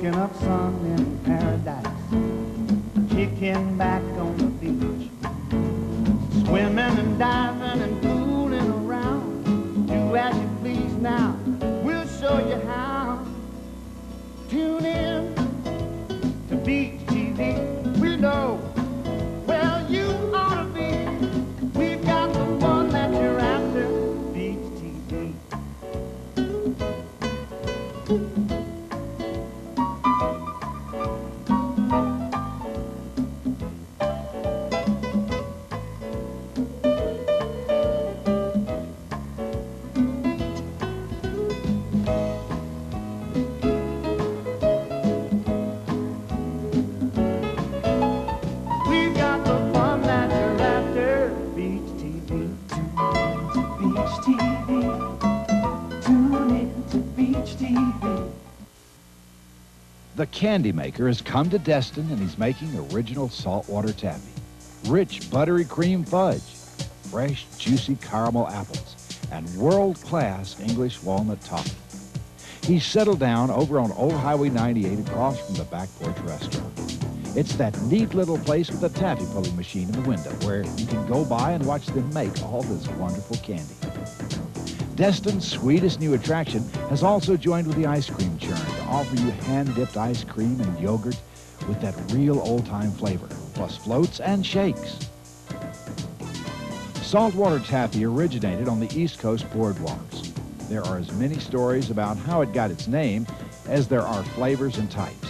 soaking up sun in paradise, kicking back on the beach, swimming and diving and fooling around. Do as you please now, we'll show you how. Tune in to Beach TV. We know, well, you ought to be. We've got the one that you're after, Beach TV. We've got the fun that you're after, Beach TV. Beach TV. Tune in to Beach TV. The Candymaker has come to Destin and he's making original saltwater taffy. Rich, buttery cream fudge, fresh, juicy caramel apples, and world-class English walnut toffee. He's settled down over on Old Highway 98 across from the Back Porch Restaurant. It's that neat little place with a taffy pulling machine in the window where you can go by and watch them make all this wonderful candy. Destin's sweetest new attraction has also joined with the ice cream churn to offer you hand-dipped ice cream and yogurt with that real old-time flavor, plus floats and shakes. Saltwater taffy originated on the East Coast boardwalks. There are as many stories about how it got its name as there are flavors and types.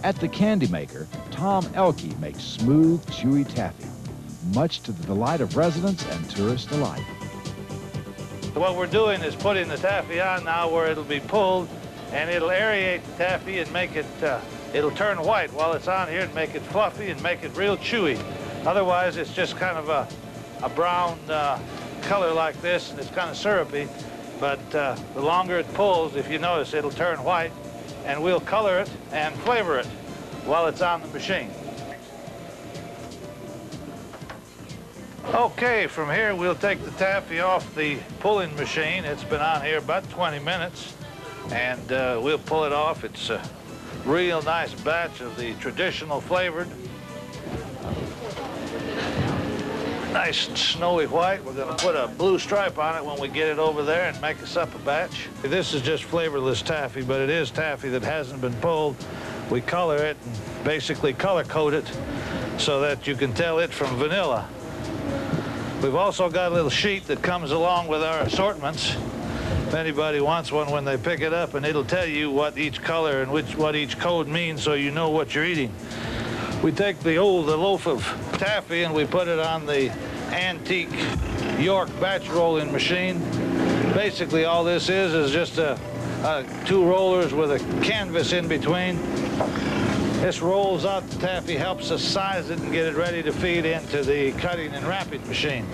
At the Candymaker, Tom Elke makes smooth, chewy taffy, much to the delight of residents and tourists alike. What we're doing is putting the taffy on now where it'll be pulled, and it'll aerate the taffy and make it, it'll turn white while it's on here and make it fluffy and make it real chewy. Otherwise, it's just kind of a brown color like this, and it's kind of syrupy. But the longer it pulls, if you notice, it'll turn white, and we'll color it and flavor it while it's on the machine. Okay, from here we'll take the taffy off the pulling machine. It's been on here about 20 minutes, and we'll pull it off. It's a real nice batch of the traditional flavored. Nice snowy white. We're going to put a blue stripe on it when we get it over there and make us up a batch. This is just flavorless taffy, but it is taffy that hasn't been pulled. We color it and basically color code it so that you can tell it from vanilla. We've also got a little sheet that comes along with our assortments. If anybody wants one when they pick it up, and it'll tell you what each color and what each code means so you know what you're eating. We take the loaf of taffy and we put it on the antique York batch rolling machine. Basically all this is just two rollers with a canvas in between. This rolls out the taffy, helps us size it and get it ready to feed into the cutting and wrapping machine.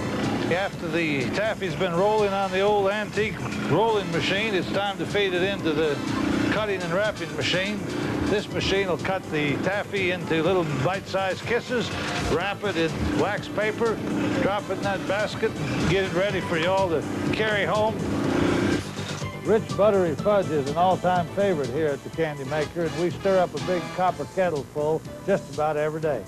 After the taffy's been rolling on the old antique rolling machine, it's time to feed it into the cutting and wrapping machine. This machine will cut the taffy into little bite-sized kisses, wrap it in wax paper, drop it in that basket, and get it ready for you all to carry home. Rich buttery fudge is an all-time favorite here at the Candymaker, and we stir up a big copper kettle full just about every day.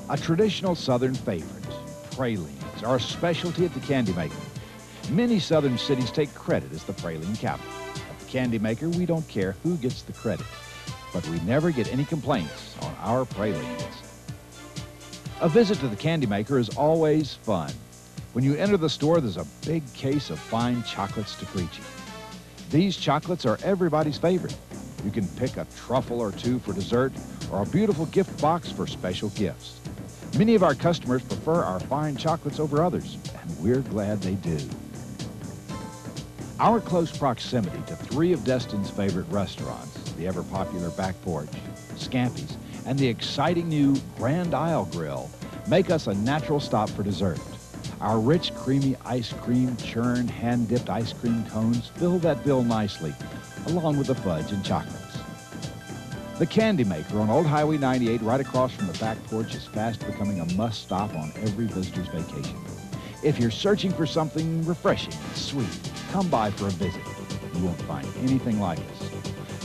A traditional Southern favorite, pralines, are a specialty at the Candymaker. Many Southern cities take credit as the praline capital. At the Candymaker, we don't care who gets the credit, but we never get any complaints on our pralines. A visit to the Candymaker is always fun. When you enter the store, there's a big case of fine chocolates to greet you. These chocolates are everybody's favorite. You can pick a truffle or two for dessert or a beautiful gift box for special gifts. Many of our customers prefer our fine chocolates over others, and we're glad they do. Our close proximity to three of Destin's favorite restaurants, the ever-popular Back Porch, Scampi's, and the exciting new Grand Isle Grill, make us a natural stop for dessert. Our rich, creamy ice cream, churned, hand-dipped ice cream cones fill that bill nicely, along with the fudge and chocolates. The Candymaker on Old Highway 98, right across from the Back Porch, is fast becoming a must-stop on every visitor's vacation. If you're searching for something refreshing and sweet, come by for a visit. You won't find anything like us.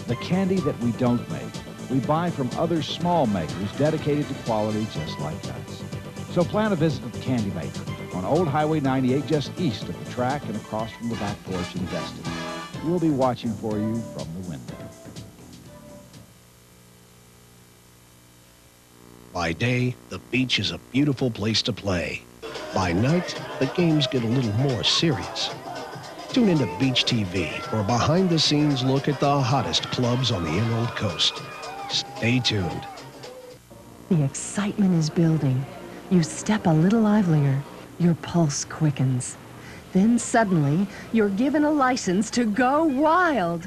The candy that we don't make, we buy from other small makers dedicated to quality just like us. So plan a visit to the Candymaker on Old Highway 98 just east of the track and across from the back porch in Destin. We'll be watching for you from the window. By day, the beach is a beautiful place to play. By night, the games get a little more serious. Tune into Beach TV for a behind-the-scenes look at the hottest clubs on the Emerald Coast. Stay tuned. The excitement is building. You step a little livelier. Your pulse quickens. Then suddenly, you're given a license to go wild.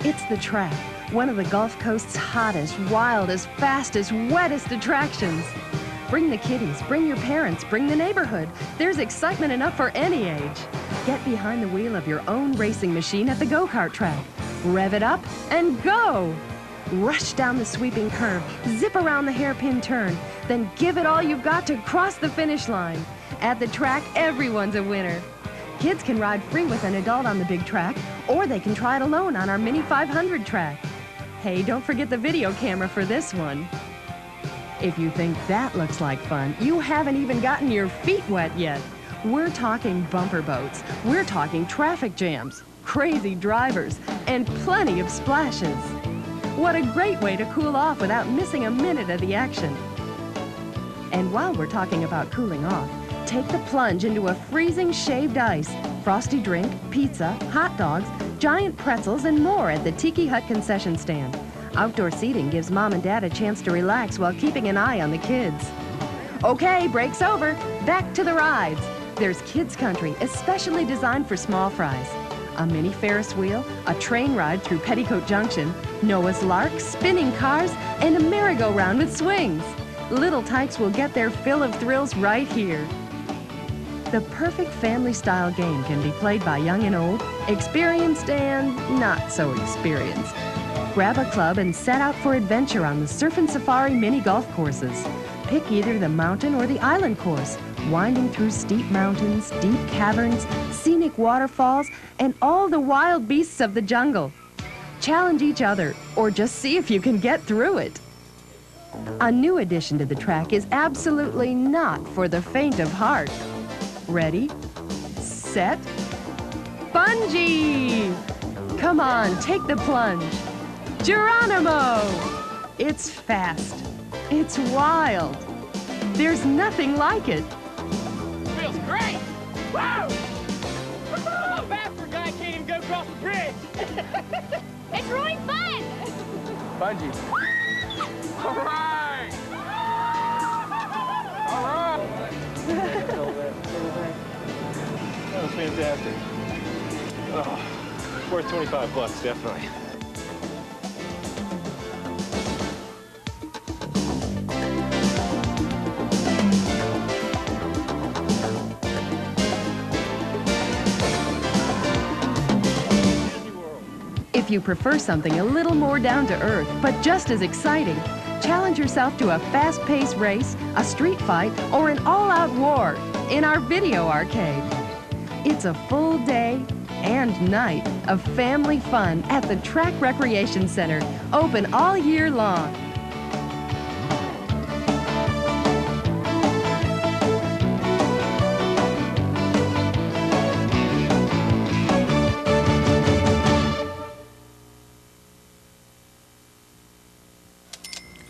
It's the track, one of the Gulf Coast's hottest, wildest, fastest, wettest attractions. Bring the kiddies, bring your parents, bring the neighborhood. There's excitement enough for any age. Get behind the wheel of your own racing machine at the go-kart track. Rev it up and go! Rush down the sweeping curve, zip around the hairpin turn, then give it all you've got to cross the finish line. At the track, everyone's a winner. Kids can ride free with an adult on the big track, or they can try it alone on our Mini 500 track. Hey, don't forget the video camera for this one. If you think that looks like fun, you haven't even gotten your feet wet yet. We're talking bumper boats, we're talking traffic jams, crazy drivers, and plenty of splashes. What a great way to cool off without missing a minute of the action. And while we're talking about cooling off, take the plunge into a freezing shaved ice, frosty drink, pizza, hot dogs, giant pretzels, and more at the Tiki Hut concession stand. Outdoor seating gives Mom and Dad a chance to relax while keeping an eye on the kids. Okay, break's over. Back to the rides. There's Kids Country, especially designed for small fries. A mini Ferris wheel, a train ride through Petticoat Junction, Noah's Lark, spinning cars, and a merry-go-round with swings. Little tykes will get their fill of thrills right here. The perfect family-style game can be played by young and old, experienced and not so experienced. Grab a club and set out for adventure on the Surf and Safari mini golf courses. Pick either the mountain or the island course, winding through steep mountains, deep caverns, scenic waterfalls, and all the wild beasts of the jungle. Challenge each other, or just see if you can get through it. A new addition to the track is absolutely not for the faint of heart. Ready, set, bungee! Come on, take the plunge. Geronimo! It's fast. It's wild. There's nothing like it. Feels great! Wow! How fast for a guy can't even go across the bridge? It's really fun! Bungee. All right! All right! That was fantastic. Oh, worth 25 bucks, definitely. If you prefer something a little more down to earth, but just as exciting, challenge yourself to a fast-paced race, a street fight, or an all-out war in our video arcade. It's a full day and night of family fun at the Track Recreation Center, open all year long.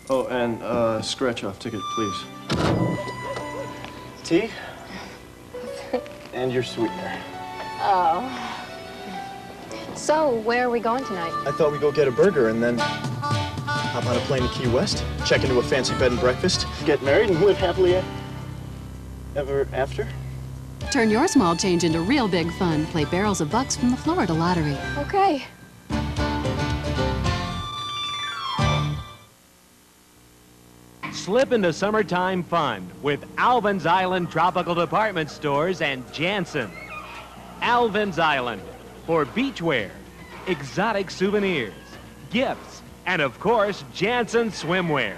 Oh, and scratch-off ticket, please. Tea? And your sweetener. Oh. So, where are we going tonight? I thought we'd go get a burger and then hop on a plane to Key West, check into a fancy bed and breakfast, get married, and live happily ever after. Turn your small change into real big fun. Play barrels of bucks from the Florida Lottery. Okay. Slip into summertime fun with Alvin's Island Tropical Department Stores and Jansen. Alvin's Island for beachwear, exotic souvenirs, gifts, and of course, Jansen swimwear.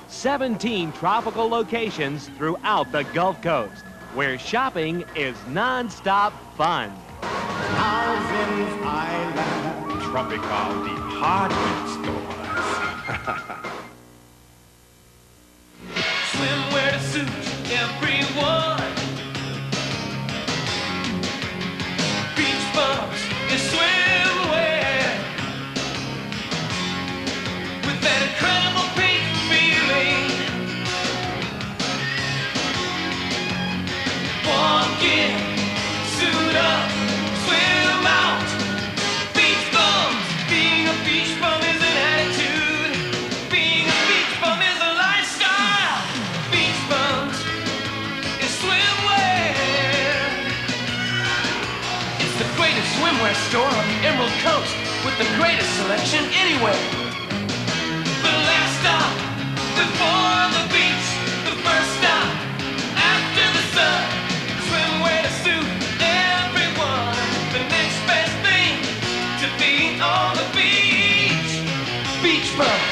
17 tropical locations throughout the Gulf Coast, where shopping is non-stop fun. Alvin's Island Tropical Department Stores. Swimwear to suit everyone. Beach bums is swimwear. With that incredible pink feeling. Walk in, suit up, swim out. Beach bums, being a beach bum is an attitude. Being a beach bum is a lifestyle. Beach bums is swimwear. It's the greatest swimwear store on the Emerald Coast with the greatest selection anywhere. The last stop before the beach, the first stop after the sun. Swimwear to suit everyone. The next best thing to be on the beach. Beach bum.